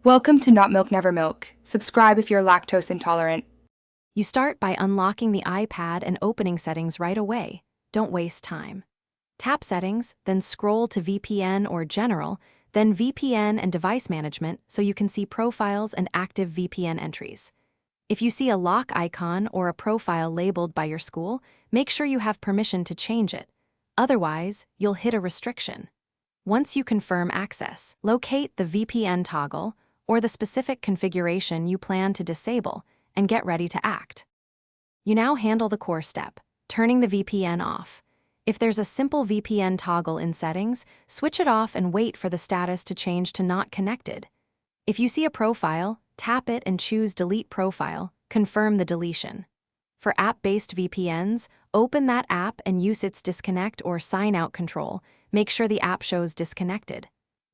Welcome to Not Milk Never Milk. Subscribe if you're lactose intolerant. You start by unlocking the iPad and opening settings right away. Don't waste time. Tap Settings, then scroll to VPN or General, then VPN and Device Management so you can see profiles and active VPN entries. If you see a lock icon or a profile labeled by your school, make sure you have permission to change it. Otherwise, you'll hit a restriction. Once you confirm access, locate the VPN toggle or the specific configuration you plan to disable and get ready to act. You now handle the core step, turning the VPN off. If there's a simple VPN toggle in settings, switch it off and wait for the status to change to not connected. If you see a profile, tap it and choose Delete Profile, confirm the deletion. For app-based VPNs, open that app and use its disconnect or sign out control. Make sure the app shows disconnected.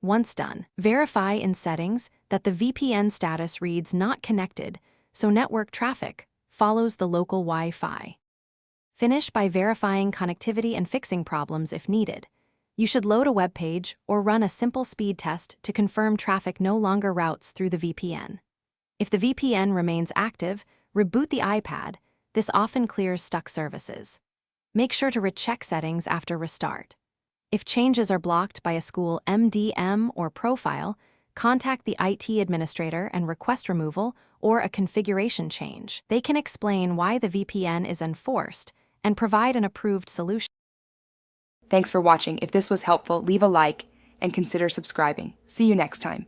Once done, verify in settings that the VPN status reads not connected, so network traffic follows the local Wi-Fi. Finish by verifying connectivity and fixing problems if needed. You should load a web page or run a simple speed test to confirm traffic no longer routes through the VPN. If the VPN remains active, reboot the iPad. This often clears stuck services. Make sure to recheck settings after restart. If changes are blocked by a school MDM or profile, contact the IT administrator and request removal or a configuration change. They can explain why the VPN is enforced and provide an approved solution. Thanks for watching. If this was helpful, leave a like and consider subscribing. See you next time.